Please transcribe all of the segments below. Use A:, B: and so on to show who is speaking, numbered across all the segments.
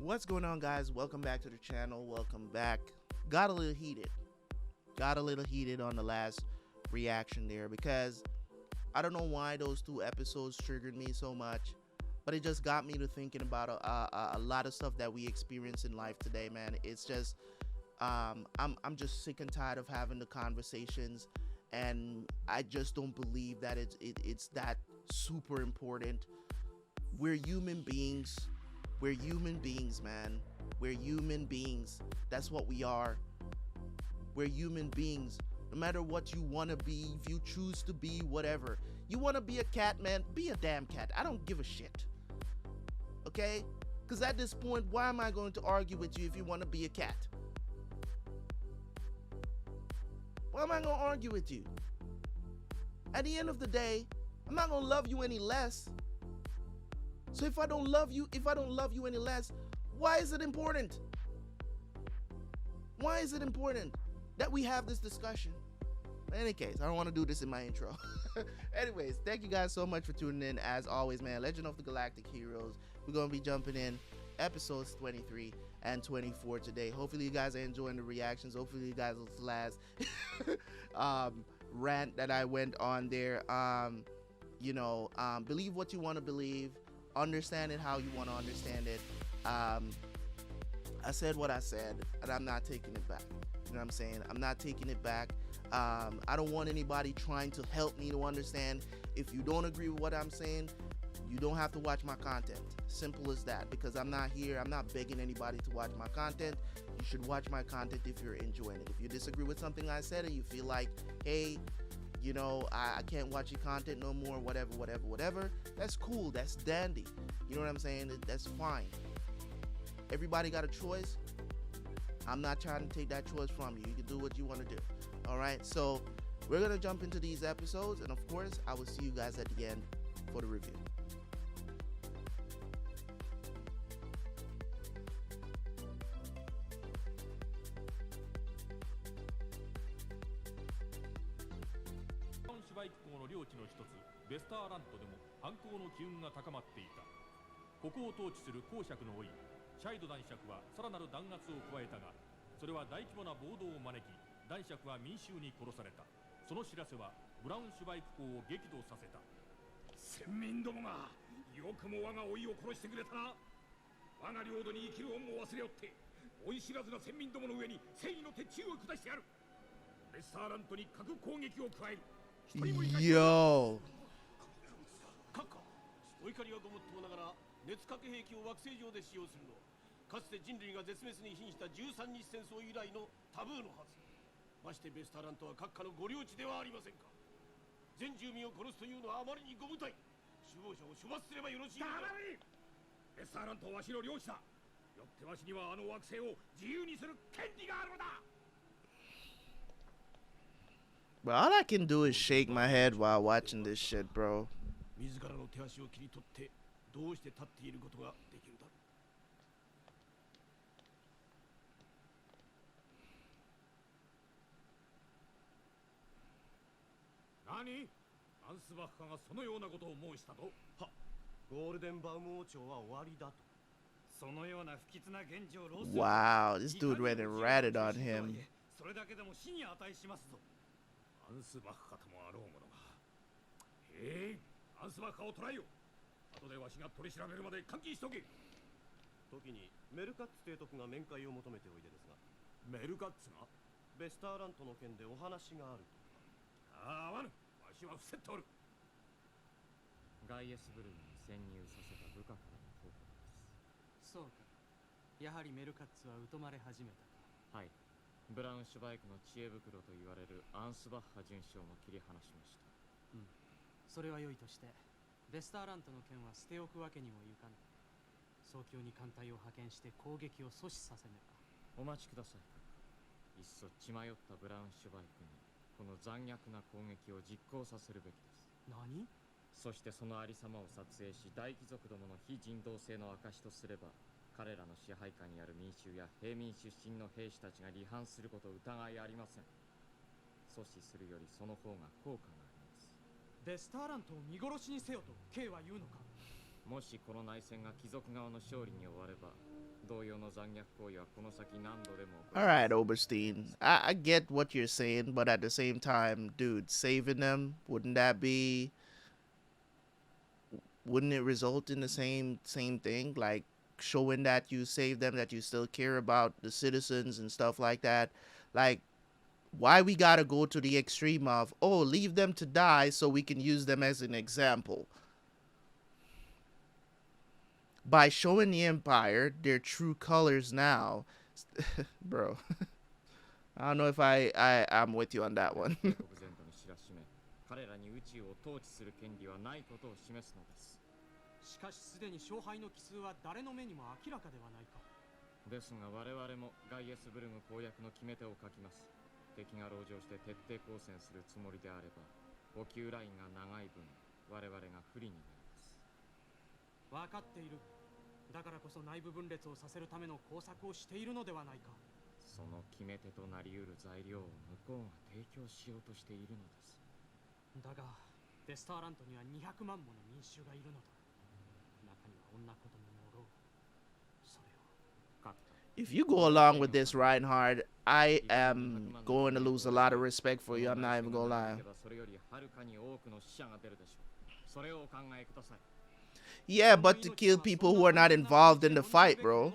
A: What's going on, guys? Welcome back to the channel. Welcome back. Got a little heated on the last reaction there because I don't know why those two episodes triggered me so much, but it just got me to thinking about a lot of stuff that we experience in life today, man. It's just I'm just sick and tired of having the conversations, and I just don't believe that it's that super important. We're human beings. We're human beings, man. We're human beings. That's what we are. We're human beings. No matter what you want to be, if you choose to be whatever. You want to be a cat, man? Be a damn cat. I don't give a shit. Okay? Because at this point, why am I going to argue with you if you want to be a cat? Why am I going to argue with you? At the end of the day, I'm not going to love you any less. So if I don't love you any less, why is it important? Why is it important that we have this discussion? In any case, I don't want to do this in my intro. Anyways, thank you guys so much for tuning in. As always, man, Legend of the Galactic Heroes. We're going to be jumping in episodes 23 and 24 today. Hopefully you guys are enjoying the reactions. Hopefully you guys will last rant that I went on there. Believe what you want to believe. Understand it how you want to understand it. I said what I said, and I'm not taking it back. You know what I'm saying? I'm not taking it back. I don't want anybody trying to help me to understand. If you don't agree with what I'm saying, you don't have to watch my content. Simple as that. Because I'm not here. I'm not begging anybody to watch my content. You should watch my content if you're enjoying it. If you disagree with something I said and you feel like, hey, you know, I can't watch your content no more, whatever, that's cool, that's dandy. You know what I'm saying? That's fine. Everybody got a choice. I'm not trying to take that choice from you. You can do what you want to do. All right, so we're going to jump into these episodes, and of course, I will see you guys at the end for the review.
B: ベスターラントでも反抗の機運が高まっていた。ここを統治する公爵の王位シャイド男爵はさらなる弾圧を加えたが、それは大規模な暴動を招き、男爵は民衆に殺された。その知らせはブラウンシュバイク公を激怒させた。
C: 先民どもがよくも我が王位を殺してくれたな。我が領土に生きる恩も忘れおって恩知らずな先民どもの上に正義の鉄柱を下してやる。ベスターラントに核攻撃を加える。
A: Yo.
D: お怒りはごもっともながら熱核兵器を惑星上で使用するのはかつて人類が絶滅に瀕した13日戦争以来のタブーのはず。ましてベスターラントは閣下のご領地ではありませんか。全住民を殺すというのはあまりにご無体。首謀者を処罰すればよろしいのだ。ベスターラントはわしの領地だ。よってわしにはあの惑星を自由にする権利があるのだ。
A: Bro, all I can do is shake my head while watching this shit, bro.
D: 自らの手足を切り取ってどうして立っていることができるだろ
C: う。何？アンスバッハがそのようなことを申したと？
D: は、ゴールデンバウム王朝は終わりだと。
C: そのような不吉な現状をロス。
A: Wow, this dude went and ratted on him.
C: それだけでも死に値しますぞ。アンスバッハともあろうものが。へえ。 アンスバッハを捕らえよ。後でわしが取り調べるまで監禁しとけ。
D: 時にメルカッツ提督が面会を求めておいでですが。
C: メルカッツが
D: ベスターラントの件でお話があると。
C: ああ、合わぬ。わしは伏せっておる。
E: ガイエスブルーに潜入させた部下からの報告です。
F: そうか。やはりメルカッツは疎まれ始めたか。
E: はい。ブラウンシュバイクの知恵袋と言われるアンスバッハ准将も切り離しました。
F: うん。それは良いとして、ベスターラントの件は捨ておくわけにもいかぬ。早急に艦隊を派遣して攻撃を阻止させねば。
E: お待ちください。いっそ血迷ったブラウンシュバイクにこの残虐な攻撃を実行させるべきです。
F: 何？
E: そしてそのありさまを撮影し、大貴族どもの非人道性の証とすれば、彼らの支配下にある民衆や平民出身の兵士たちが離反すること疑いありません。阻止するよりその方が効果があります。
F: ベスターラントを見殺しにせよと K は言うのか。
E: もしこの内戦が貴族側の勝利に終われば、同様の残虐行為はこの先何度でも起こる。
A: All right, Oberstein. I get what you're saying, but at the same time, dude, saving them, wouldn't it result in the same thing? Like showing that you save them, that you still care about the citizens and stuff like that. Like, why we gotta go to the extreme of, oh, leave them to die so we can use them as an example? By showing the Empire their true colors now, bro. I don't know if I'm with you on that one.
E: 彼らに宇宙を統治する権利はないことを示すのです。
F: しかしすでに勝敗の奇数は誰の目にも明らかではないか。
E: ですが我々もガイエスブルグ攻略の決め手を書きます。敵が籠城して徹底抗戦するつもりであれば、補給ラインが長い分、我々が不利になります。
F: 分かっている。だからこそ内部分裂をさせるための工作をしているのではないか。
E: その決め手となり得る材料を向こうが提供しようとしているのです。
F: だが、ベスターラントには200万もの民衆がいるのだ。中には女子供もおろう。それを。
A: If you go along with this, Reinhard, I am going to lose a lot of respect for you. I'm not even gonna lie. Yeah, but to kill people who are not involved in the fight, bro.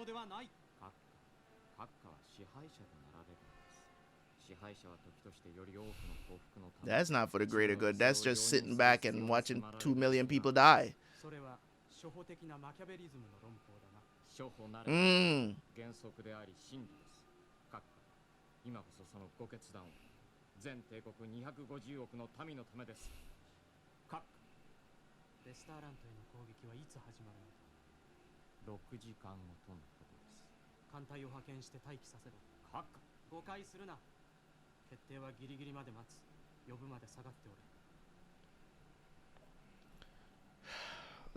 A: That's not for the greater good. That's just sitting back and watching 2 million people die.
E: 原則であり真理です。今こそそのご決断を全帝国250億の民のためです。
F: ベスターラントへの攻撃はいつ始まるのか。
E: 6時間後とのことです。
F: 艦隊を派遣して待機させろ。誤解するな。決定はギリギリまで待つ。呼ぶまで下がっておれ。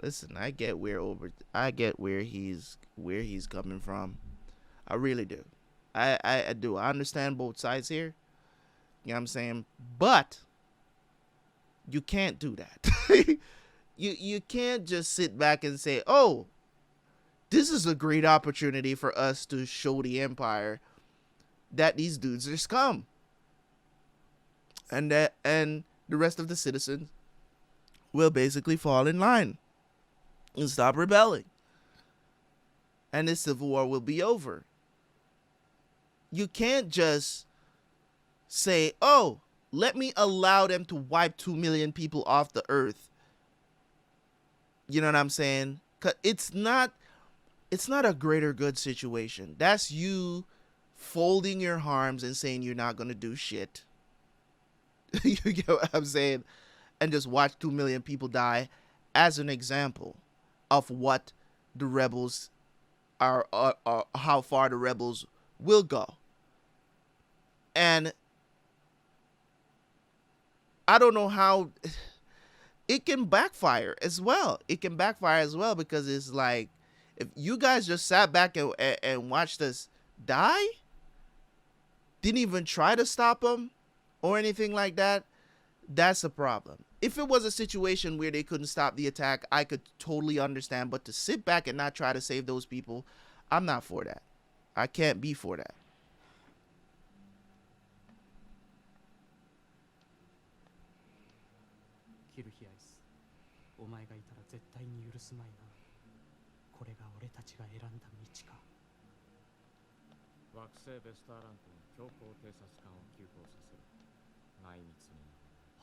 A: Listen, I get where he's coming from. I really do. I do. I understand both sides here. You know what I'm saying? But you can't do that. you can't just sit back and say, "Oh, this is a great opportunity for us to show the Empire that these dudes are scum." And the rest of the citizens will basically fall in line and stop rebelling. And this civil war will be over. You can't just say, oh, let me allow them to wipe 2 million people off the earth. You know what I'm saying? 'Cause it's not a greater good situation. That's you folding your arms and saying you're not going to do shit. You get what I'm saying? And just watch 2 million people die as an example of what the rebels are, how far the rebels will go. And I don't know how it can backfire as well. It can backfire as well because it's like, if you guys just sat back and watched us die, didn't even try to stop them or anything like that, that's a problem. If it was a situation where they couldn't stop the attack, I could totally understand. But to sit back and not try to save those people, I'm not for that. I can't be for that.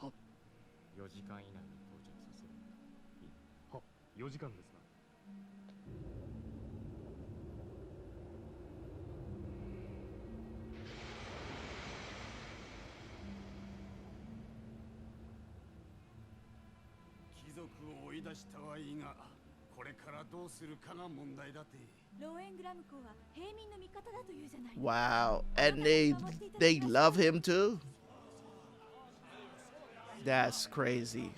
B: Huh. 4時間以内に到着させる。は、4時間ですな。
D: 貴族を追い出したはいいが、これからどうするかが問題だって。
G: ローエングラム公は平民の味方だというじゃない。
A: Wow, and they love him too. That's crazy.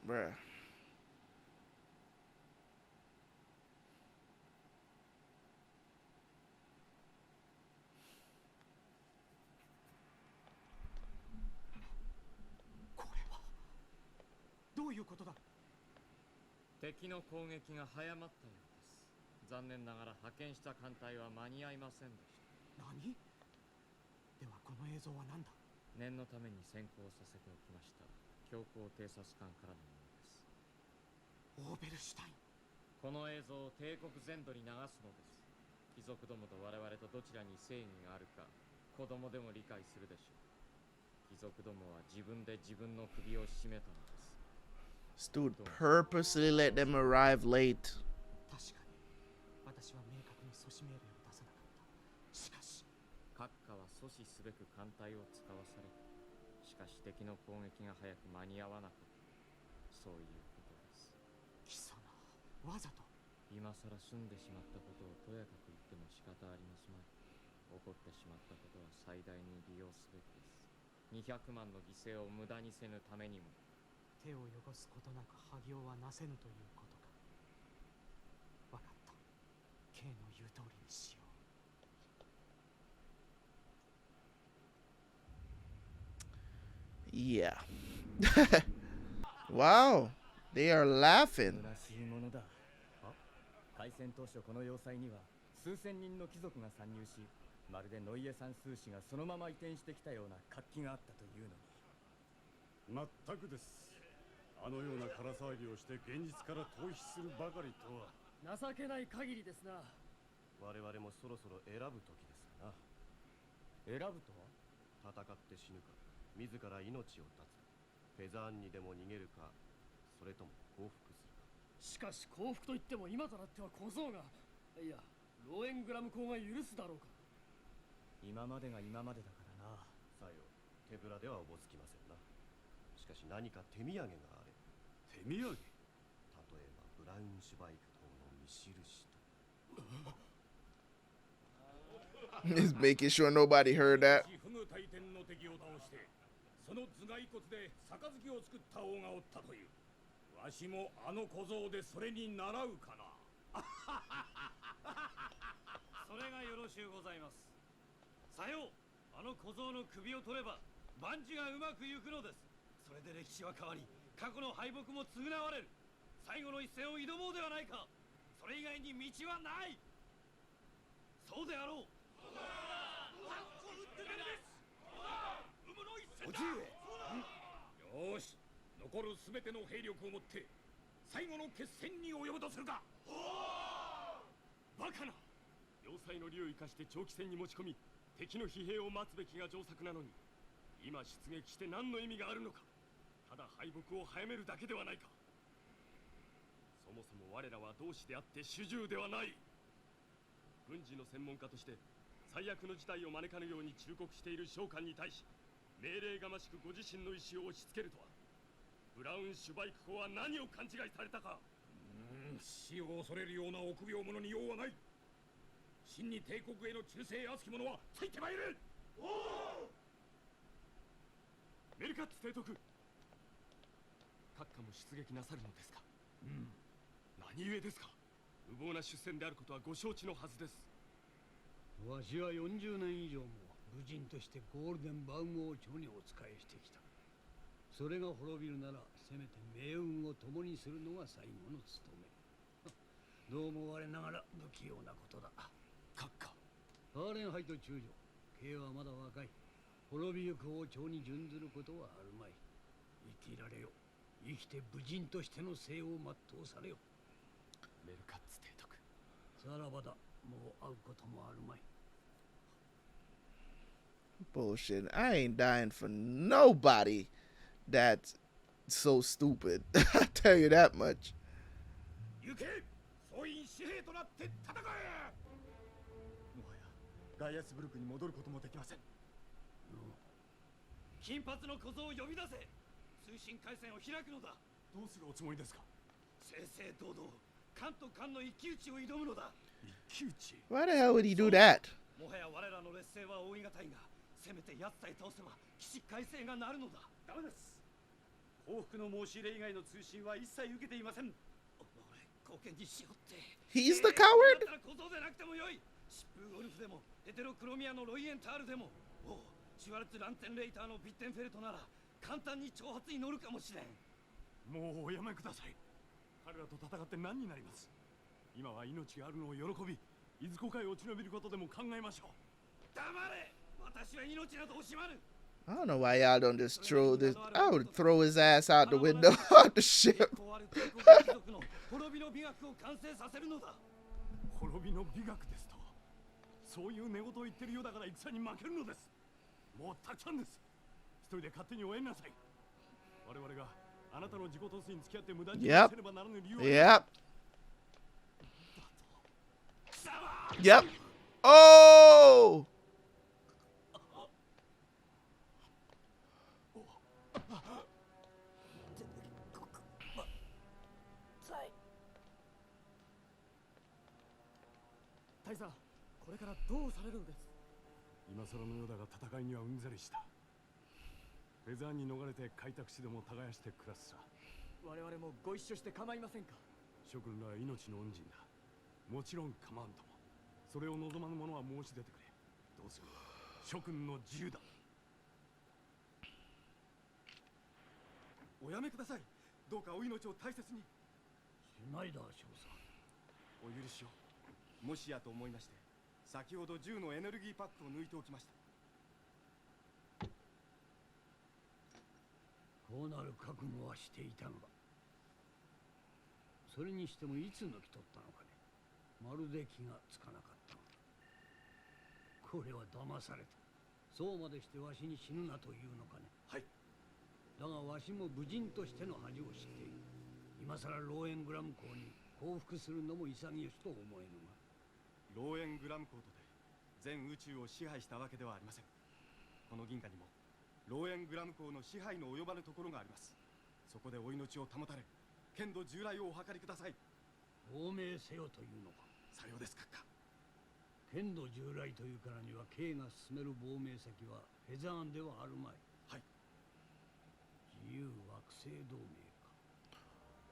A: Bruh.
E: 敵の攻撃が早まったようです。残念ながら派遣した艦隊は間に合いませんでした。
F: 何？ではこの映像は何だ？
E: 念のために先行させておきました。強行偵察艦からのものです。
F: オーベルシュタイン。
E: この映像を帝国全土に流すのです。貴族どもと我々とどちらに正義があるか、子供でも理解するでしょう。貴族どもは自分で自分の首を絞めたのです。
A: This dude purposely let them arrive late.
F: 確かに私は明確に阻止命令を出さなかった。しかし
E: 閣下は阻止すべく艦隊を使わされた。しかし敵の攻撃が早く間に合わなかった。そういうことです。
F: 貴様わざと。
E: 今さら済んでしまったことをとやかく言っても仕方ありますまい。起こってしまったことは最大に利用すべきです。200万の犠牲を無駄にせぬためにも。
F: 手を汚すことなく破行はなせぬということか。わかった。K の言う通りにしよう。
A: Yeah. Wow. They are laughing.
H: 虚しいものだ。開戦当初この要塞には数千人の貴族が参入し、まるでノイエ三数氏がそのまま移転してきたような活気があったというのに。
I: 全くです。あのような空騒ぎをして現実から逃避するばかりとは。
H: 情けない限りですな。
D: 我々もそろそろ選ぶ時ですかな。
H: 選ぶとは？
D: 戦って死ぬか、自ら命を絶つか、フェザーンにでも逃げるか、それとも降伏するか。
H: しかし降伏といっても今となっては小僧が、いや、ローエングラム公が許すだろうか。今までが今までだからな。
D: さよ、手ぶらではおぼつきませんな。しかし何か手土産があれ。
I: 手土産？
D: 例えばブラウンシュバイク島の見印と。
A: He's making sure nobody heard that.
C: フグ大天の敵を倒してその頭蓋骨で杯を作った王がおったという。わしもあの小僧でそれに習うかな。
D: それがよろしゅうございます。さよう、あの小僧の首を取れば万事がうまくいくのです。それで歴史は変わり、過去の敗北も償われる。最後の一戦を挑もうではないか。それ以外に道はない。そうであろう。
C: おじい。よし、残るすべての兵力をもって最後の決戦に及ぶとするか。
B: バカな。要塞の利を生かして長期戦に持ち込み、敵の疲弊を待つべきが上策なのに、今出撃して何の意味があるのか。ただ敗北を早めるだけではないか。そもそも我らは同志であって主従ではない。軍事の専門家として最悪の事態を招かぬように忠告している将官に対し、命令がましくご自身の意思を押し付けるとは。ブラウンシュバイク公は何を勘違いされたか。
C: 死を恐れるような臆病者に用はない。真に帝国への忠誠あつき者はついてまいる。
B: メルカッツ提督、閣下も出撃なさるのですか。何故ですか。無謀な出戦であることはご承知のはずです。
J: わしは40年以上も武人としてゴールデンバウム王朝にお仕えしてきた。それが滅びるならせめて命運を共にするのが最後の務め。どうも我ながら不器用なことだ。
B: 閣下。
J: ファーレンハイト中将、Kはまだ若い。滅びゆく王朝に準ずることはあるまい。生きられよ。生きて武人としての生を全うされよ。
B: メルカッツ提督。
J: さらばだ。もう会うこともあるまい。
A: Bullshit. I ain't dying for nobody that's so stupid. I tell you that much.
C: 行け、総員紙幣となって戦え。
H: もはやガイアスブルクに戻ることもできません。
D: 金髪の小僧を呼び出せ。通信回線を開くのだ。
B: どうするおつもりですか。
D: 正々堂々、艦と艦の一騎打ちを挑むのだ。
B: 一騎打ち。
A: Why the hell would he do that?
D: もはや我らの劣勢は追い難いが、せめて奴さえ倒せば起死回生がなるのだ。
C: ダメです。
I: 報復の申し入れ以外の通信は一切受けていません。
J: 貢献にしよって。
A: He's the coward?
J: 小僧でなくてもよい。疾風ゴルフでもヘテロクロミアのロイエンタールでも、おうシュワルツ・ランテンレイターのビッテンフェルトなら簡単に挑発に乗るかもしれん。
I: もうおやめください。彼らと戦って何になります。今は命があるのを喜び、いずこかへ落ち延びることでも考えましょう。
J: 黙れ。私は命など惜しまぬ。
A: I don't know why y'all don't just throw this. I would throw his ass out the window of the ship.
J: 滅びの美学を完成させるのだ。
I: 滅びの美学ですと。そういう寝言を言ってるようだから戦に負けるのです。もうたくさんです。一人で勝手に終えなさい。我々があなたの自己投資に付き合って無駄にせねばならぬ理由は。
A: Yep. Oh!
H: Taisa, これからどうされるのです。
I: 今更のようだが戦いにはうんざりした。フェザーに逃れて開拓地でも耕して暮らすさ。
H: 我々もご一緒して構いませんか。
I: 諸君らは命の恩人だ。もちろん構わんとも。それを望まぬ者は申し出てくれ。どうする。諸君の自由だ。
H: おやめください。どうかお命を大切に。
J: シュナイダー少佐。
H: お許しを。もしやと思いまして、先ほど銃のエネルギーパックを抜いておきました。
J: こうなる覚悟はしていたのだ。それにしてもいつ抜き取ったのかね。まるで気がつかなかったのだ。これは騙された。そうまでしてわしに死ぬなというのかね。
H: はい。
J: だがわしも武人としての恥を知っている。今さらローエングラム公に降伏するのも潔しと思えぬが。
H: ローエングラム公とて全宇宙を支配したわけではありません。この銀河にもローエングラム公の支配の及ばぬところがあります。そこでお命を保たれ、剣道従来をお図りください。
J: 亡命せよというのか。
H: さようですか。
J: 剣道従来というからにはKが進める亡命先はフェザーンではあるまい。
H: はい。
J: 自由惑星同盟か。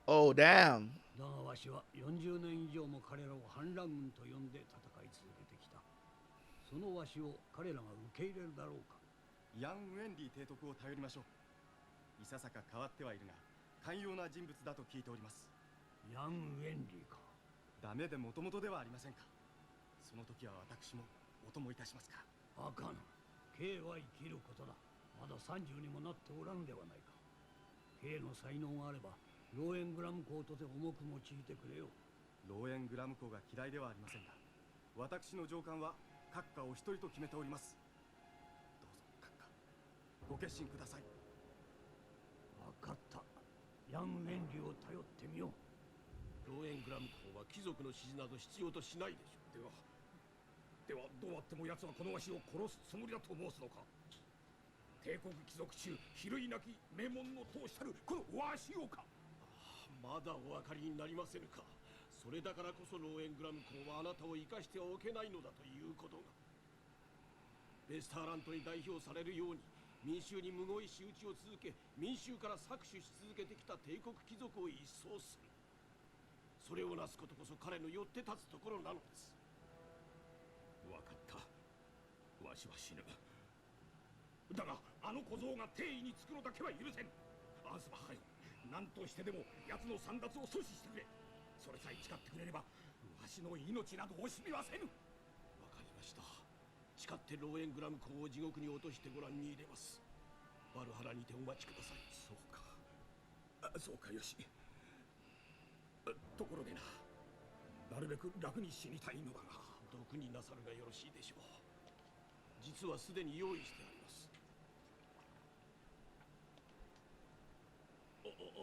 A: Oh, damn.
J: だがわしは40年以上も彼らを反乱軍と呼んで戦い続けてきた。そのわしを彼らが受け入れるだろうか。
H: ヤン・ウェンリー提督を頼りましょう。いささか変わってはいるが寛容な人物だと聞いております。
J: ヤン・ウェンリーか。
H: ダメでもともとではありませんか。その時は私もお供いたしますか。
J: バカな。Kは生きることだ。まだ30にもなっておらんではないか。Kの才能があればローエングラム公とて重く用いてくれよ。
H: ローエングラム公が嫌いではありませんが、私の上官は閣下を一人と決めております。どうぞ閣下、ご決心ください。
J: 分かった。ヤン・ウェンリーを頼ってみよう。
D: ローエングラム公は貴族の指示など必要としないでしょう。
C: ではどうあっても奴はこのわしを殺すつもりだと申すのか。帝国貴族中比類なき名門の当主たるこのわしをか。
D: まだお分かりになりませぬか。それだからこそローエングラム公はあなたを生かしてはおけないのだということが。ベスターラントに代表されるように民衆にむごい仕打ちを続け、民衆から搾取し続けてきた帝国貴族を一掃する。それをなすことこそ彼のよって立つところなのです。
C: 分かった。わしは死ぬ。だがあの小僧が帝位につくのだけは許せん。アンスバッハよ、何としてでも奴の簒奪を阻止してくれ。それさえ誓ってくれればわしの命など惜しみはせぬ。
D: わかりました。誓ってローエングラム公を地獄に落としてご覧に入れます。バルハラにてお待ちください。
C: そうか。そうか、よし。ところでな、なるべく楽に死にたいのだが。
D: 毒になさるがよろしいでしょう。実はすでに用意してあります。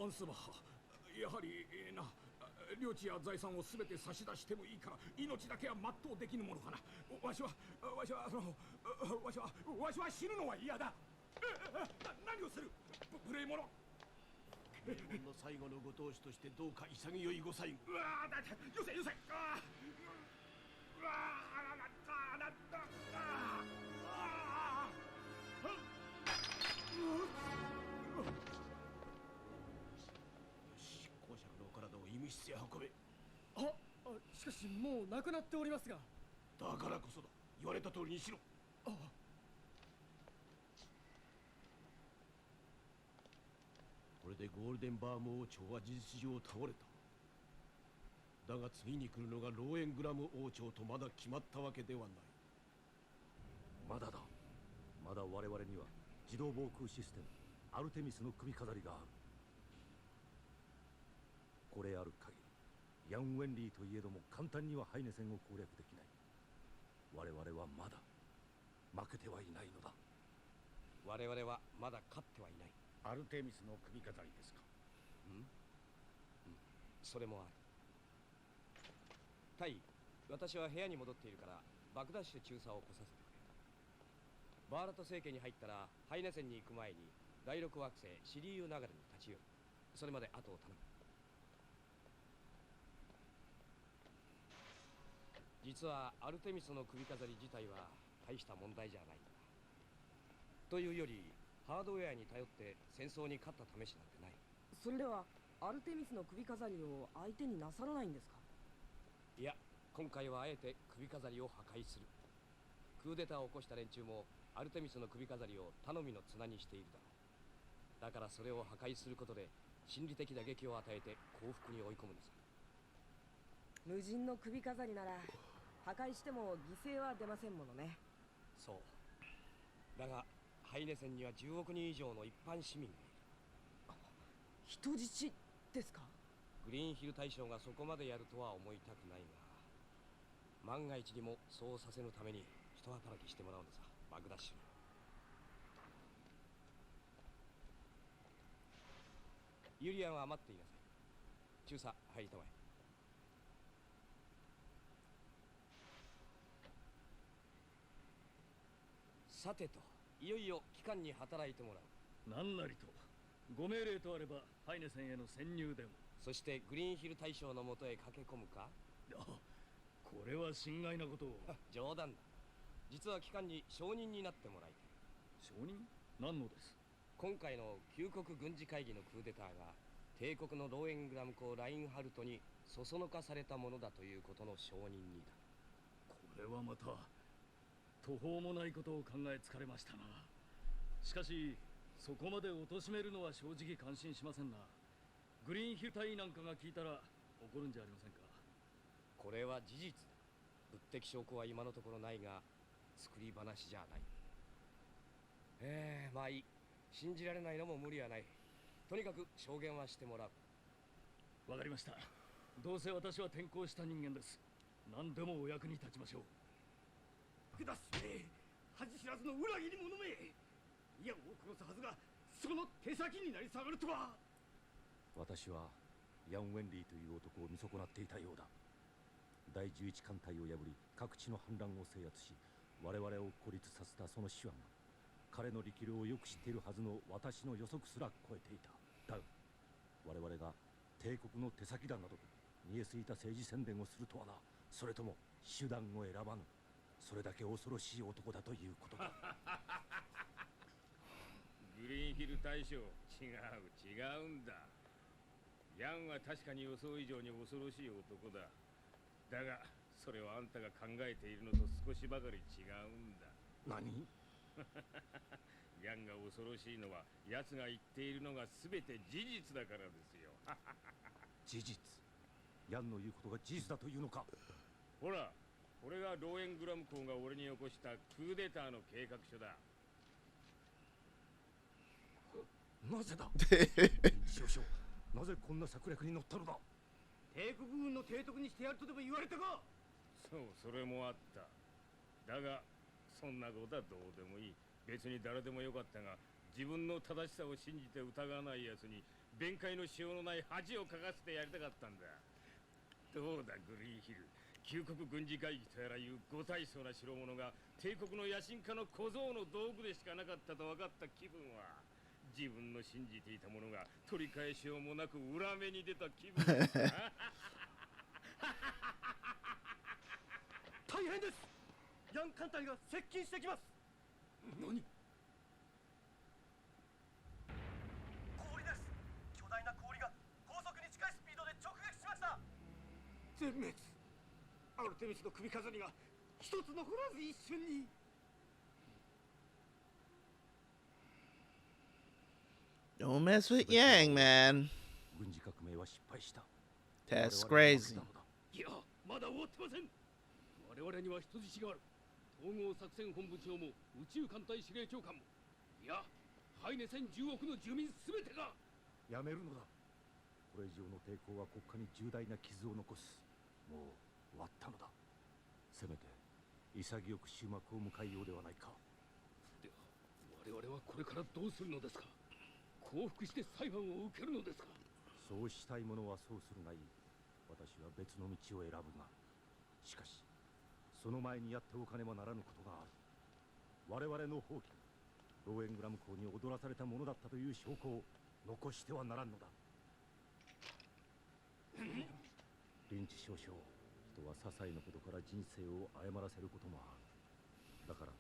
C: アンスバッハ、やはりな、領地や財産をすべて差し出してもいいから命だけは全うできぬものかな。わしは死ぬのは嫌だ。何をする、無礼者。
D: 日本の最後のご当主としてどうか潔いご最後。
C: うわあ、よせよせ。
D: 務室へ運べ。
H: しかしもうなくなっておりますが。
D: だからこそだ。言われた通りにしろ。これでゴールデンバーム王朝は事実上倒れた。だが次に来るのがローエングラム王朝とまだ決まったわけではない。
K: まだだ。まだ我々には自動防空システムアルテミスの首飾りがある。これある限りヤン・ウェンリーといえども簡単にはハイネセンを攻略できない。我々はまだ負けてはいないのだ。
D: 我々はまだ勝ってはいない。
K: アルテミスの首飾りですか。
D: それもある。タイ、私は部屋に戻っているからバグダッシュ中佐を来させてくれ。バーラト政権に入ったらハイネセンに行く前に第6惑星シリーユ流れに立ち寄る。それまで後を頼む。実はアルテミスの首飾り自体は大した問題じゃないんだ。というよりハードウェアに頼って戦争に勝った試しなんてない。
L: それではアルテミスの首飾りを相手になさらないんですか。
D: いや、今回はあえて首飾りを破壊する。クーデターを起こした連中もアルテミスの首飾りを頼みの綱にしているだろう。だからそれを破壊することで心理的打撃を与えて降伏に追い込むのさ。
L: 無人の首飾りなら破壊しても犠牲は出ませんものね。
D: そう。だがハイネセンには10億人以上の一般市民がいる。
L: 人質ですか。
D: グリーンヒル大将がそこまでやるとは思いたくないが、万が一にもそうさせぬために一働きしてもらうのさ、バグダッシュに。ユリアンは待っていなさい。中佐、入りたまえ。さてと、いよいよ機関に働いてもらう。
I: 何なりとご命令とあればハイネセンへの潜入でも。
D: そしてグリーンヒル大将のもとへ駆け込むか。
I: これは心外なことを。
D: 冗談だ。実は機関に証人になってもらいたい。
I: 証人？何のです？
D: 今回の旧国軍事会議のクーデターが帝国のローエングラム公ラインハルトにそそのかされたものだということの証人にだ。
I: これはまた途方もないことを考えつかれましたな。しかしそこまで貶めるのは正直感心しませんな。グリーンヒル隊なんかが聞いたら怒るんじゃありませんか。
D: これは事実だ。物的証拠は今のところないが作り話じゃない。まあいい。信じられないのも無理はない。とにかく証言はしてもらう。
I: わかりました。どうせ私は転校した人間です。何でもお役に立ちましょう。
J: 下すめ、恥知らずの裏切り者め。いや、を殺すはずがその手先になり下がるとは。
K: 私はヤン・ウェンリーという男を見損なっていたようだ。第11艦隊を破り各地の反乱を制圧し我々を孤立させたその手腕が彼の力量をよく知っているはずの私の予測すら超えていた。だが我々が帝国の手先だなどと見えすぎた政治宣伝をするとはな。それとも手段を選ばぬ、それだけ恐ろしい男だということか。
B: グリーンヒル大将、違うんだ。ヤンは確かに予想以上に恐ろしい男だ。だがそれはあんたが考えているのと少しばかり違うんだ。
K: 何？
B: ヤンが恐ろしいのは奴が言っているのが全て事実だからですよ。
K: 事実？ヤンの言うことが事実だというのか。
B: ほら、これがローエングラム公が俺に起こしたクーデターの計画書だ。
K: なぜだ？少々、なぜこんな策略に乗ったのだ？
J: 帝国軍の提督にしてやるとでも言われたか。
B: そう、それもあった。だがそんなことはどうでもいい。別に誰でもよかったが、自分の正しさを信じて疑わない奴に弁解のしようのない恥をかかせてやりたかったんだ。どうだグリーンヒル、旧国軍事会議とやらいうご大層な代物が帝国の野心家の小僧の道具でしかなかったと分かった気分は、自分の信じていたものが取り返しようもなく裏目に出た気分だ。
J: 大変です。ヤン艦隊が接近してきます。
K: 何？
J: 氷です。巨大な氷が高速に近いスピードで直撃しました。全滅。アルテミスの首飾りが一つ残らず一瞬に。
A: Don't mess with Yang, man.
K: 軍事革命は失敗した。
A: That's crazy.
D: いや、まだ終わってません。我々には人質がある。統合作戦本部長も宇宙艦隊司令長官も、いや、ハイネセン10億の住民すべてが
K: やめるのだ。これ以上の抵抗は国家に重大な傷を残す。もう終わったのだ。せめて潔く終幕を迎えようではないか。
D: では、我々はこれからどうするのですか。降伏して裁判を受けるのですか。
K: そうしたい者はそうするがいい。私は別の道を選ぶが、しかしその前にやっておかねばならぬことがある。我々の放棄、ローエングラム公に踊らされたものだったという証拠を残してはならんのだ。臨時少々、人は些細なことから人生を誤らせることもある。だから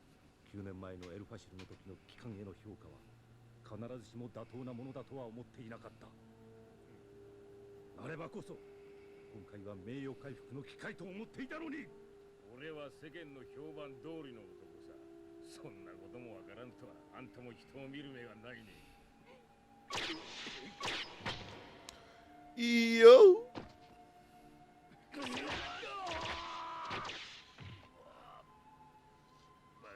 K: 9年前のエルファシルの時の機関への評価は必ずしも妥当なものだとは思っていなかった。なればこそ今回は名誉回復の機会と思っていたのに。
C: 俺は世間の評判通りの男さ。そんなこともわからんとは、あんたも人を見る目がないね。
A: いいよ。
C: バ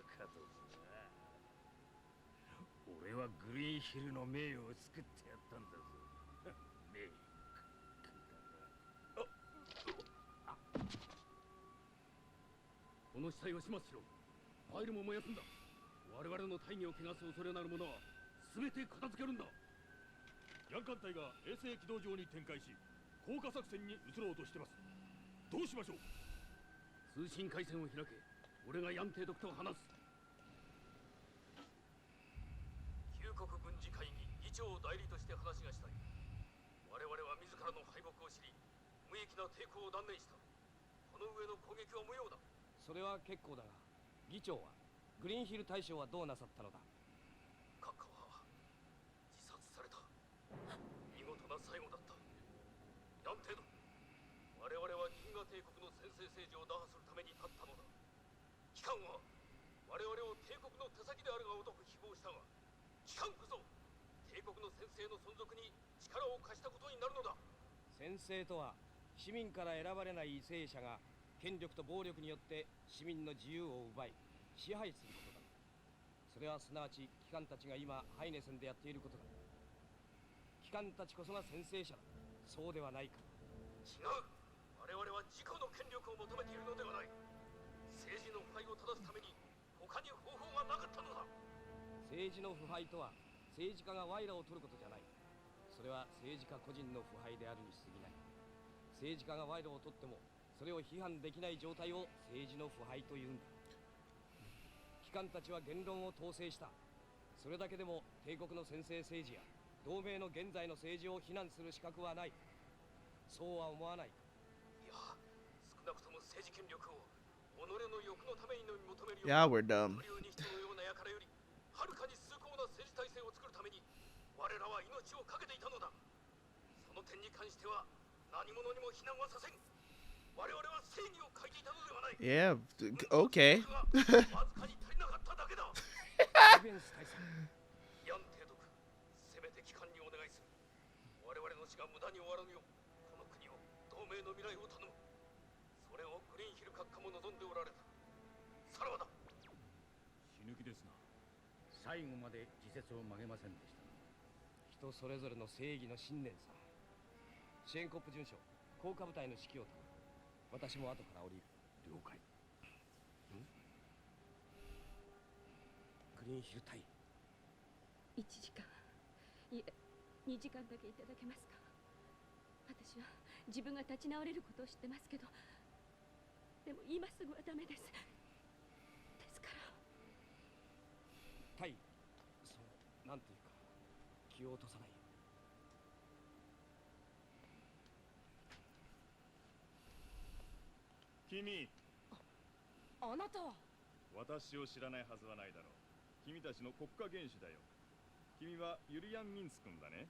C: カとな。俺はグリーンヒルの名誉を作ってやったんだぞ。名誉。
D: この死体を始末しろ。ファイルも燃やすんだ。我々の大義を汚す恐れなる者は全て片付けるんだ。
B: ヤン艦隊が衛星軌道上に展開し、降下作戦に移ろうとしてます。どうしましょう。
D: 通信回線を開け。俺がヤン提督と話す。旧国軍事会議議長代理として話がしたい。我々は自らの敗北を知り、無益な抵抗を断念した。この上の攻撃は無用だ。
M: それは結構だが、議長はグリーンヒル大将はどうなさったのだ。
D: 閣下は自殺された。見事な最後だった。ヤン提督、我々は銀河帝国の専制政治を打破するために立ったのだ。機関は我々を帝国の手先であるがごとく誹謗したが、機関こそ帝国の専制の存続に力を貸したことになるのだ。
M: 専制とは市民から選ばれない為政者が権力と暴力によって市民の自由を奪い支配することだ。それはすなわち機関たちが今ハイネセンでやっていることだ。機関たちこそが専制者だ。そうではないか。
D: 違う。我々は自己の権力を求めているのではない。政治の腐敗を正すために他に方法がなかったのだ。
M: 政治の腐敗とは政治家が賄賂を取ることじゃない。それは政治家個人の腐敗であるに過ぎない。政治家が賄賂を取ってもそれを批判できない状態を政治の腐敗というんだ。機関たちは言論を統制した。それだけでも帝国の専制政治や同盟の現在の政治を非難する資格はない。そうは思わないか。
D: いや、少なくとも政治権力を己の欲のためにのみ求めるよう
A: Yeah, we're dumb.
D: 不良に人のような輩よりはるかに崇高な政治体制を作るために我らは命を懸けていたのだ。その点に関しては何者にも非難はさせん。我々は正義を書いていたのではない。
A: Yeah, okay.
D: わずかに足りなかっただけだ。ヤン提督、せめて機関にお願いする。我々の死が無駄に終わらぬよう、この国を同盟の未来を頼む。それをグリーンヒル閣下も望んでおられた。さらばだ。
B: 死ぬ気ですな。
C: 最後まで自説を曲げませんでした。
M: 人それぞれの正義の信念さ。シェーンコップ准将、降下部隊の指揮を頼む。私も後から降りる。
C: 了解。
M: グリーンヒル隊。
G: 1時間、いえ2時間だけいただけますか。私は自分が立ち直れることを知ってますけど、でも今すぐはダメです。ですから
M: 隊、なんていうか気を落とさないよ。
B: 君、
M: あなたは。
B: 私を知らないはずはないだろう。君たちの国家元首だよ。君はユリアン・ミンツ君だね。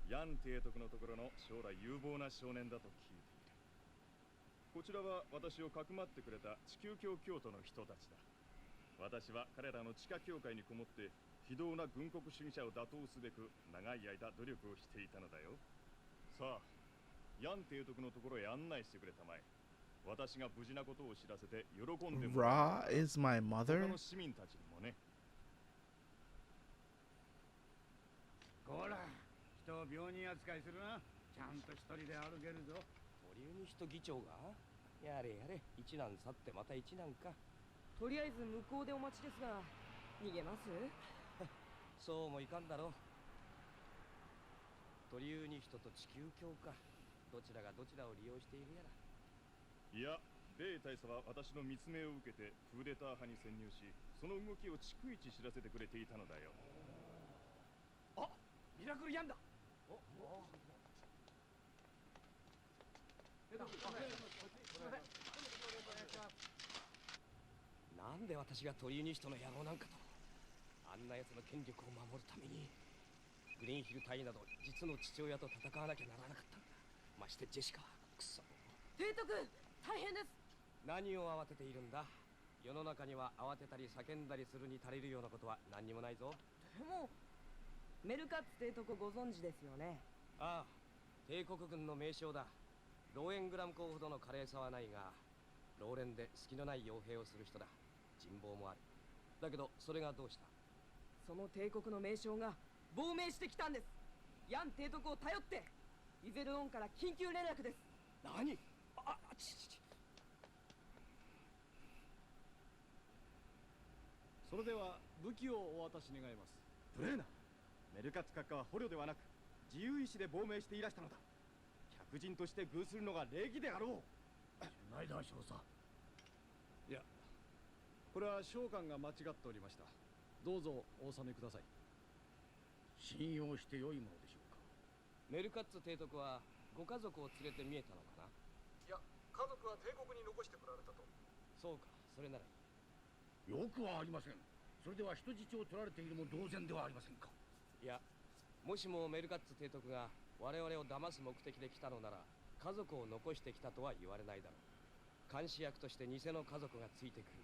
B: ヤン提督のところの将来有望な少年だと聞いている。
I: こちらは私をかくまってくれた地球教教徒の人たちだ。私は彼らの地下教会にこもって非道な軍国主義者を打倒すべく長い間努力をしていたのだよ。さあ、ヤン提督のところへ案内してくれたまえ。私が無事なことを知らせて喜んでもらう。
A: Ra is my mother?
I: 他の市民たちにもね。
J: こら、人を病人扱いするな。ちゃんと一人で歩けるぞ。
M: 保留に人議長がやれやれ、一難去ってまた一難か。
L: とりあえず向こうでお待ちですが、逃げます？
M: そうもいかんだろう。鳥生に人と地球教か。どちらがどちらを利用しているやら。
I: いや、米大佐は私の密命を受けてクーデター派に潜入し、その動きを逐一知らせてくれていたのだよ。
D: あ、ミラクルヤンだ。
M: なんで私が鳥生に人の野郎なんかと。あんな奴の権力を守るためにグリーンヒル隊など実の父親と戦わなきゃならなかったんだ。ましてジェシカはクソ。
L: 提督、大変です。
M: 何を慌てているんだ。世の中には慌てたり叫んだりするに足りるようなことは何にもないぞ。
L: でもメルカッツ提督ご存知ですよね。
M: ああ、帝国軍の名将だ。ローエングラム校ほどの華麗さはないが、老練で隙のない傭兵をする人だ。人望もある。だけどそれがどうした。
L: その帝国の名将が亡命してきたんです。ヤン提督を頼ってイゼルオンから緊急連絡です。
M: 何？
I: それでは武器をお渡し願います。無礼な。メルカツ閣下は捕虜ではなく自由意志で亡命していらしたのだ。客人として遇するのが礼儀であろう。
J: ないだ少佐。
I: いや、これは将官が間違っておりました。どうぞお納めください。
J: 信用して良いものでしょうか。
M: メルカッツ提督はご家族を連れて見えたのかな。
C: いや、家族は帝国に残してこられたと。
M: そうか、それならいい。
J: よくはありません。それでは人質を取られているも同然ではありませんか。
M: いや、もしもメルカッツ提督が我々を騙す目的で来たのなら、家族を残してきたとは言われないだろう。監視役として偽の家族がついてくる。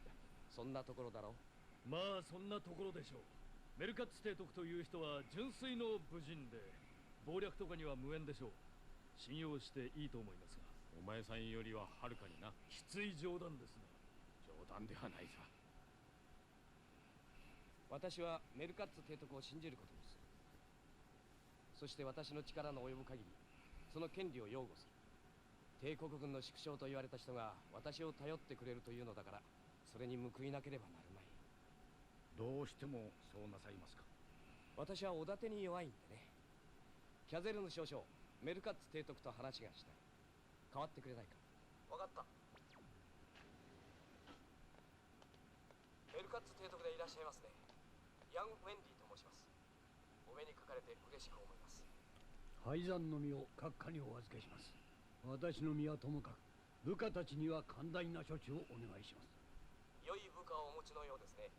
M: そんなところだろう。
N: まあそんなところでしょう。メルカッツ提督という人は純粋の武人で、謀略とかには無縁でしょう。信用していいと思いますが。
I: お前さんよりははるかにな。
N: きつい冗談ですが。
I: 冗談ではないさ。
M: 私はメルカッツ提督を信じることにする。そして私の力の及ぶ限りその権利を擁護する。帝国軍の縮小と言われた人が私を頼ってくれるというのだから、それに報いなければなるまい。
J: どうしてもそうなさいますか。
M: 私はおだてに弱いんでね。キャゼルヌ少将、メルカッツ提督と話がしたい。代わってくれないか。
C: わかった。
M: メルカッツ提督でいらっしゃいますね。ヤン・ウェンディと申します。お目にかかれて嬉しく思います。
J: 敗残の身を閣下にお預けします。私の身はともかく部下たちには寛大な処置をお願いします。
M: 良い部下をお持ちのようですね。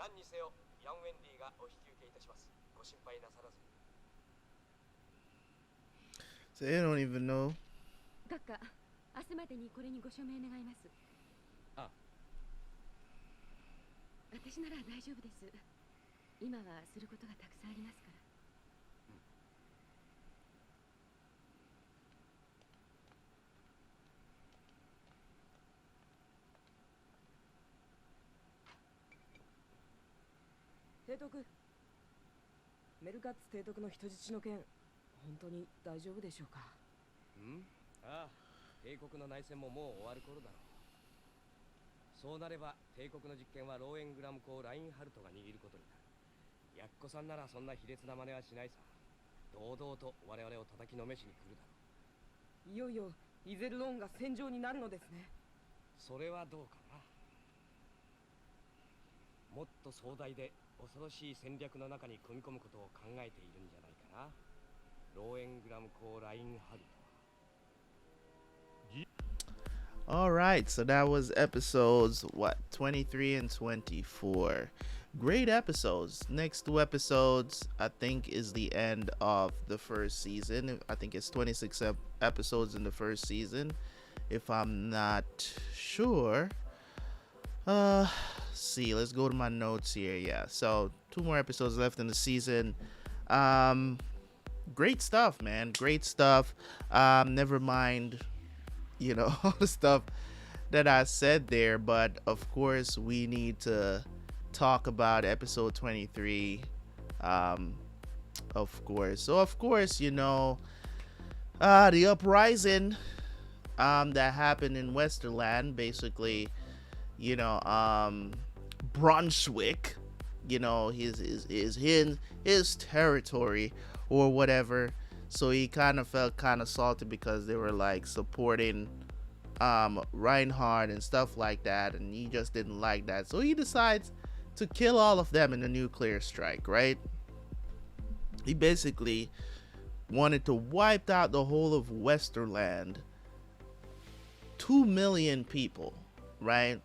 M: 何にせよヤン・ウェンディがお引き受けいたします。ご心配なさらずに。
A: So they don't even know.
G: 閣下、明日までにこれにご署名願います。
M: あ、
G: 私なら大丈夫です。今はすることがたくさんありますから。
L: 提督、メルカッツ提督の人質の件、本当に大丈夫でしょうか。
M: ああ、帝国の内戦ももう終わる頃だろう。そうなれば帝国の実権はローエングラム公ラインハルトが握ることになる。ヤッコさんならそんな卑劣な真似はしないさ。堂々と我々を叩きのめしに来るだろ
L: う。いよいよイゼルロンが戦場になるのですね。
M: それはどうかな。もっと壮大で恐ろしい戦略の中に組み込むことを考えているんじゃないかな。ローエングラム公ラインハルト。
A: All right, so that was episodes 23 and 24. great episodes. Next 2 episodes, I think, is the end of the first season. I think it's 26 episodes in the first season, if I'm not sure. See, let's go to my notes here. Yeah, so 2 more episodes left in the season. Great stuff, man. Great stuff. Never mind, all the stuff that I said there, but of course we need to talk about episode 23. Of course. So of course, the uprising that happened in Westerland, basically, Braunschweig, his territory or whatever. So he kind of felt kind of salty because they were like supporting Reinhardt and stuff like that, and he just didn't like that. So he decides to kill all of them in a nuclear strike, right? He basically wanted to wipe out the whole of Westerland. 2 million people, right?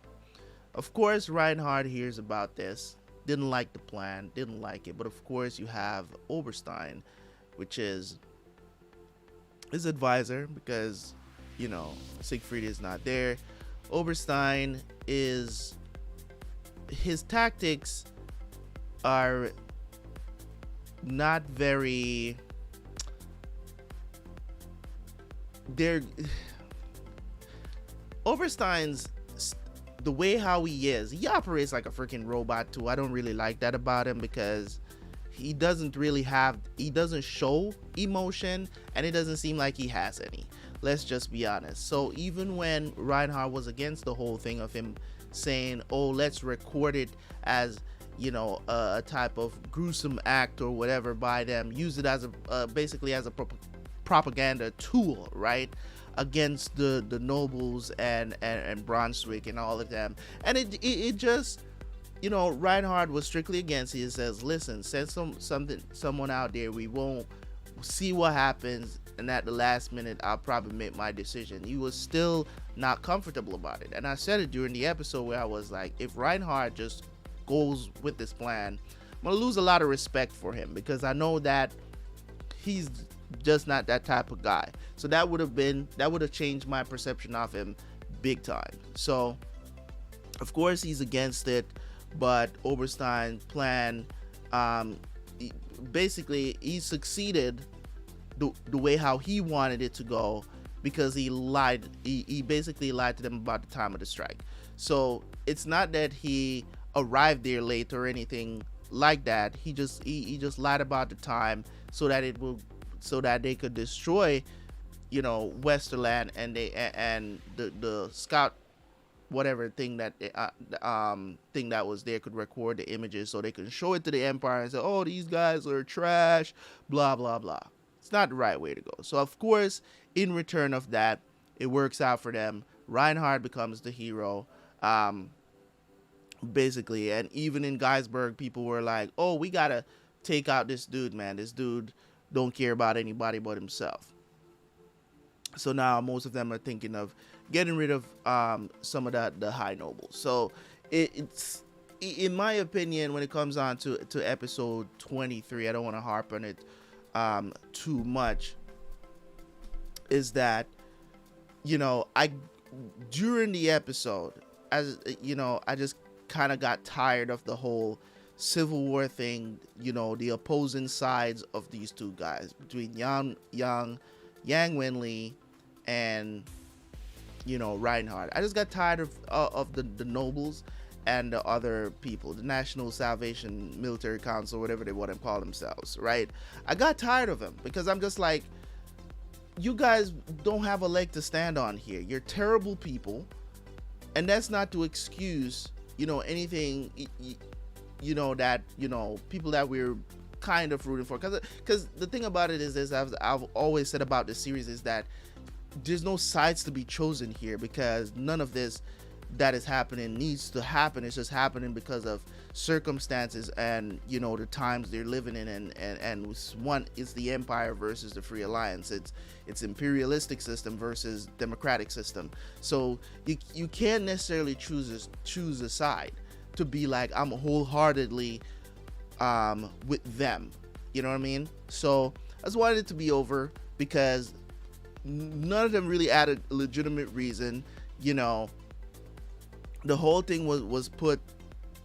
A: Of course, Reinhardt hears about this, didn't like the plan, didn't like it, but of course you have Oberstein, which is his advisor, because Siegfried is not there. Oberstein his tactics are not very, Oberstein's, the way how he operates like a freaking robot too. I don't really like that about him, because he doesn't show emotion, and it doesn't seem like he has any. Let's just be honest. So even when Reinhardt was against the whole thing of him saying, oh, let's record it as a type of gruesome act or whatever by them, use it as basically as a propaganda tool, right, against the nobles and Braunschweig and all of them. And it just, Reinhardt was strictly against it. He says, listen, send someone out there, we won't see what happens, and at the last minute I'll probably make my decision. He was still not comfortable about it, and I said it during the episode where I was like, if Reinhardt just goes with this plan, I'm gonna lose a lot of respect for him, because I know that he's just not that type of guy. So that would have changed my perception of him big time. So of course he's against it, but Oberstein's plan, basically he succeeded the way how he wanted it to go, because he lied. He basically lied to them about the time of the strike. So it's not that he arrived there late or anything like that. He just lied about the time so that they could destroy, Westerland, and the scout whatever thing that thing that was there could record the images, so they could show it to the Empire and say, oh, these guys are trash, blah blah blah. It's not the right way to go. So of course, in return of that, it works out for them. Reinhardt becomes the hero, basically. And even in Geisberg, people were like, oh, we gotta take out this dude, man. This dude don't care about anybody but himself. So now most of them are thinking of getting rid of some of the high nobles. So it's, in my opinion, when it comes on to episode 23, I don't want to harp on it too much, is that during the episode, as I just kind of got tired of the whole civil war thing, the opposing sides of these two guys, between Yang Wenli and Reinhardt. I just got tired of the nobles and the other people, the National Salvation Military Council, whatever they want to call themselves, right? I got tired of them, because I'm just like, you guys don't have a leg to stand on here. You're terrible people, and that's not to excuse, anything, that, people that we're kind of rooting for. Because the thing about it is, I've always said about this series, is that there's no sides to be chosen here, because none of this that is happening needs to happen. It's just happening because of circumstances and the times they're living in, and one is the Empire versus the Free Alliance. It's imperialistic system versus democratic system. So you can't necessarily choose a side. to be like, I'm wholeheartedly with them. You know what I mean? So I just wanted it to be over because none of them really had a legitimate reason. You know, the whole thing was put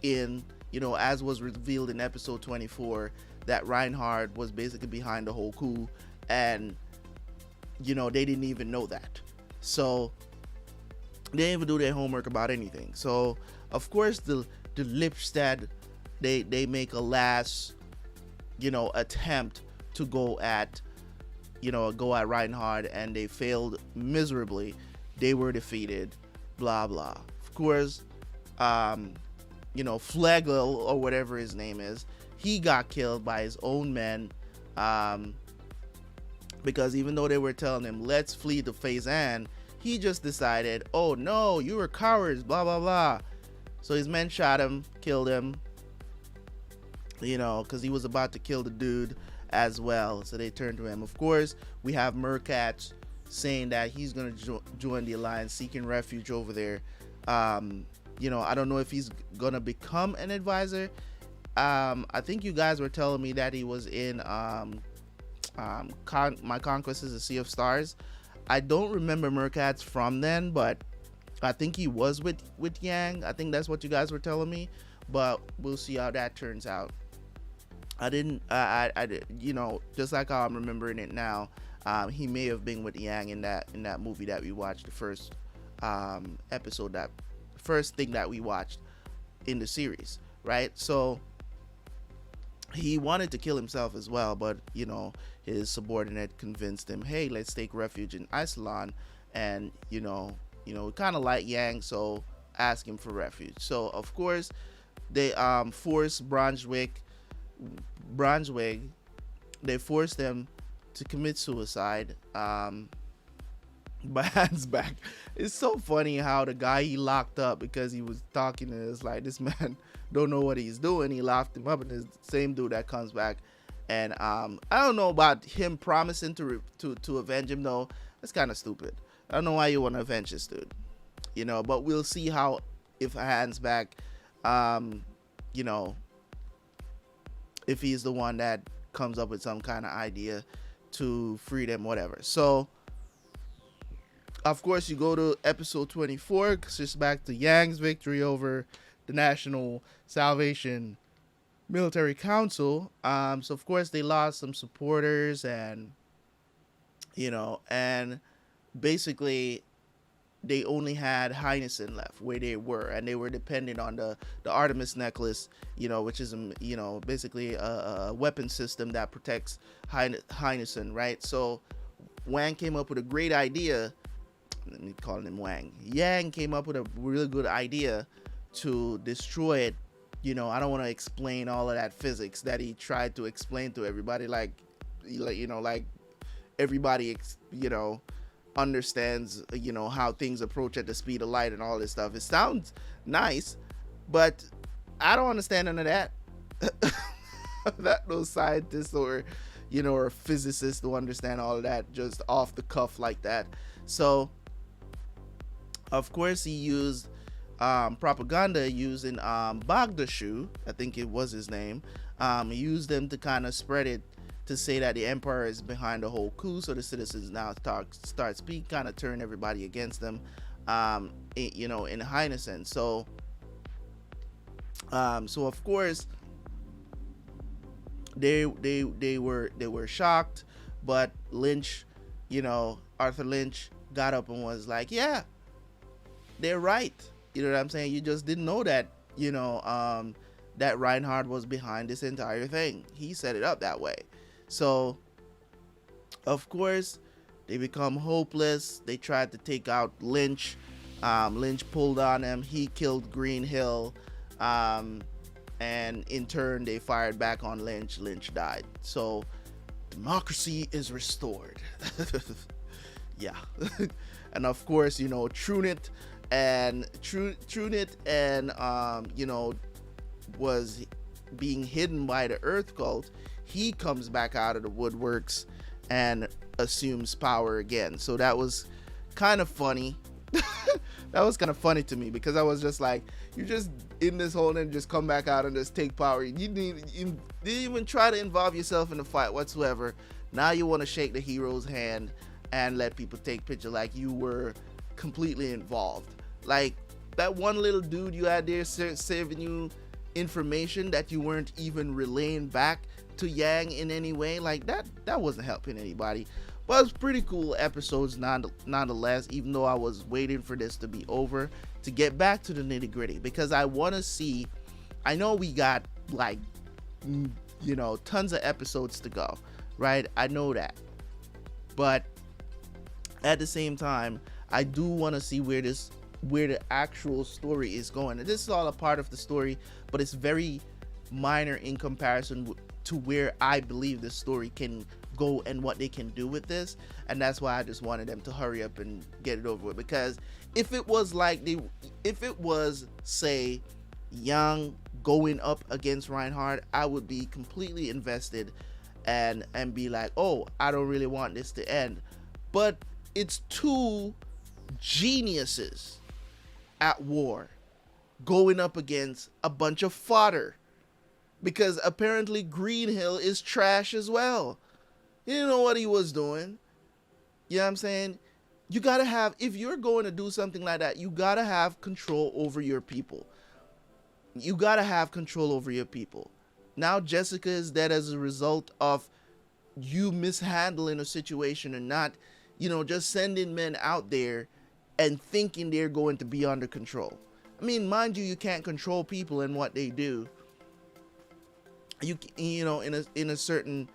A: in, you know, as was revealed in episode 24, that Reinhard was basically behind the whole coup, and you know, they didn't even know that. So they didn't even do their homework about anything. So of course the Lipstadt, they make a last, you know, attempt to go at Reinhard, and they failed miserably. They were defeated, blah blah. Of course, you know, Flegel, or whatever his name is, he got killed by his own men, because even though they were telling him, let's flee to Fezzan, he just decided, oh no, you were cowards, blah blah blah. So his men shot him, killed him, you know, because he was about to kill the dude as well. So they turned to him. Of course, we have Merkatz saying that he's going to join the alliance, seeking refuge over there. You know, I don't know if he's going to become an advisor. I think you guys were telling me that he was in My Conquest is a Sea of Stars. I don't remember Merkatz from then, but I think he was with Yang. I think that's what you guys were telling me, but we'll see how that turns out. I didn't, you know, just like how I'm remembering it now, he may have been with Yang in that movie that we watched, the first episode, that first thing that we watched in the series, right? So he wanted to kill himself as well, but you know, his subordinate convinced him, hey, let's take refuge in Iceland, and you know, kind of like Yang, so ask him for refuge. So of course they forced Braunschweig, they forced them to commit suicide by hands back. It's so funny how the guy he locked up because he was talking to us like, this man don't know what he's doing, he locked him up, and the same dude that comes back. And I don't know about him promising to avenge him though. That's kind of stupid. I don't know why you want to avenge this dude, you know, but we'll see how, if hands back, you know, if he's the one that comes up with some kind of idea to free them, whatever. So of course you go to episode 24, because it's back to Yang's victory over the National Salvation Military Council. So of course they lost some supporters, and you know, and basically they only had Heinessen left where they were, and they were dependent on the Artemis Necklace, you know, which is, you know, basically a weapon system that protects Heinessen, right? So Wang came up with a great idea. Let me call him Wang. Yang came up with a really good idea to destroy it. You know, I don't want to explain all of that physics that he tried to explain to everybody, like you know, like everybody, you know, understands, you know, how things approach at the speed of light and all this stuff. It sounds nice, but I don't understand none of that. That no scientists or, you know, or physicists to understand all of that just off the cuff like that. So of course he used propaganda using Bagdashu, I think it was his name. He used them to kind of spread it, to say that the emperor is behind the whole coup, so the citizens now start speak, kind of turn everybody against them, you know, in Heinessen. So so of course they were shocked, but Lynch, you know, Arthur Lynch got up and was like, yeah, they're right. You know what I'm saying? You just didn't know that, you know, that Reinhard was behind this entire thing. He set it up that way. So of course they become hopeless. They tried to take out Lynch. Lynch pulled on him. He killed Greenhill, and in turn they fired back on Lynch. Lynch died. So democracy is restored. Yeah. And of course, you know, Trunit and you know, was being hidden by the Earth Cult. He comes back out of the woodworks and assumes power again. So that was kind of funny. That was kind of funny to me because I was just like, you're just in this hole and just come back out and just take power. You didn't even try to involve yourself in the fight whatsoever. Now you want to shake the hero's hand and let people take picture like you were completely involved. Like that one little dude you had there saving you information that you weren't even relaying back to Yang in any way. Like that wasn't helping anybody. But it's pretty cool episodes nonetheless, even though I was waiting for this to be over to get back to the nitty gritty, because I want to see, I know we got like, you know, tons of episodes to go, right? I know that. But at the same time, I do want to see where the actual story is going. And this is all a part of the story, but it's very minor in comparison to where I believe the story can go and what they can do with this. And that's why I just wanted them to hurry up and get it over with, because if it was like say Yang going up against Reinhardt, I would be completely invested and be like, oh, I don't really want this to end. But it's two geniuses at war going up against a bunch of fodder, because apparently Greenhill is trash as well. He didn't know what he was doing. You know what I'm saying? You gotta have, if you're going to do something like that, you gotta have control over your people. You gotta have control over your people. Now Jessica is dead as a result of you mishandling a situation and not, you know, just sending men out there and thinking they're going to be under control. I mean, mind you, you can't control people and what they do. You know, in a certain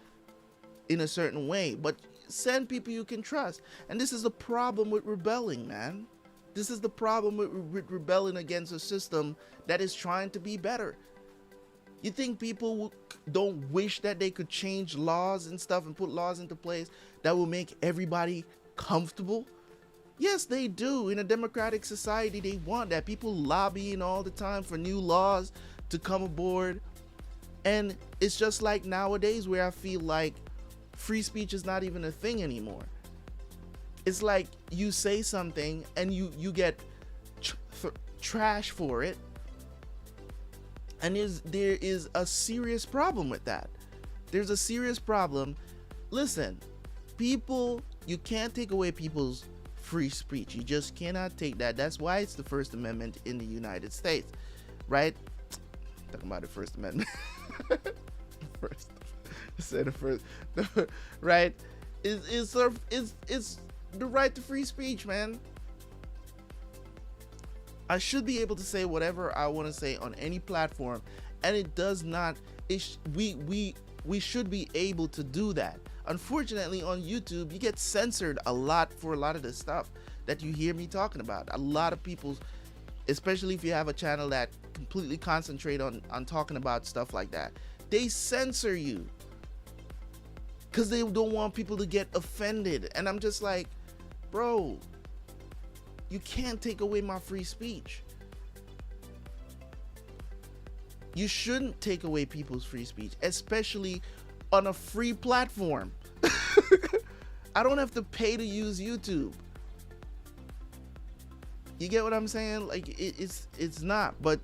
A: way, but send people you can trust. And this is the problem with rebelling, man. This is the problem with rebelling against a system that is trying to be better. You think people don't wish that they could change laws and stuff and put laws into place that will make everybody comfortable? Yes, they do. In a democratic society, they want that. People lobbying all the time for new laws to come aboard. And it's just like nowadays where I feel like free speech is not even a thing anymore. It's like you say something and you get trash for it. And there is a serious problem with that. There's a serious problem. Listen, people, you can't take away people's free speech. You just cannot take that. That's why it's the First Amendment in the United States, right? Talking about the First Amendment. First, say the first, right? It's the right to free speech, man. I should be able to say whatever I want to say on any platform, and it does not. We should be able to do that. Unfortunately, on YouTube, you get censored a lot for a lot of the stuff that you hear me talking about. A lot of people, especially if you have a channel that completely concentrate on talking about stuff like that, they censor you because they don't want people to get offended. And I'm just like, bro, you can't take away my free speech. You shouldn't take away people's free speech, especially on a free platform. I don't have to pay to use YouTube. You get what I'm saying? Like it's not. But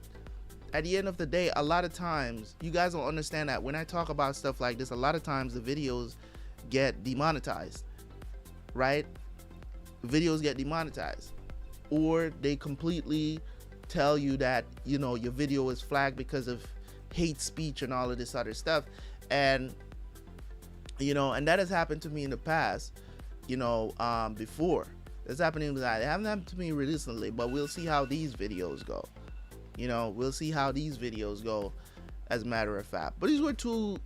A: at the end of the day, a lot of times you guys don't understand that when I talk about stuff like this, a lot of times the videos get demonetized, right? Videos get demonetized, or they completely tell you that, you know, your video is flagged because of hate speech and all of this other stuff. And you know, and that has happened to me in the past, you know, before. It's happening, it hasn't happened to me recently, but we'll see how these videos go. You know, we'll see how these videos go, as a matter of fact. But these were two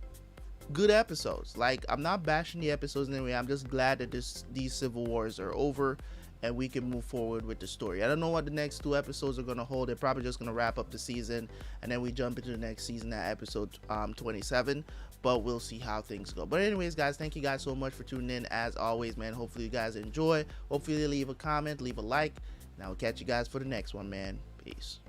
A: good episodes. Like, I'm not bashing the episodes in any way. I'm just glad that these civil wars are over and we can move forward with the story. I don't know what the next two episodes are going to hold. They're probably just going to wrap up the season, and then we jump into the next season at episode 27. But we'll see how things go. But anyways, guys, thank you guys so much for tuning in. As always, man, hopefully you guys enjoy. Hopefully you leave a comment, leave a like, and I will catch you guys for the next one, man. Peace.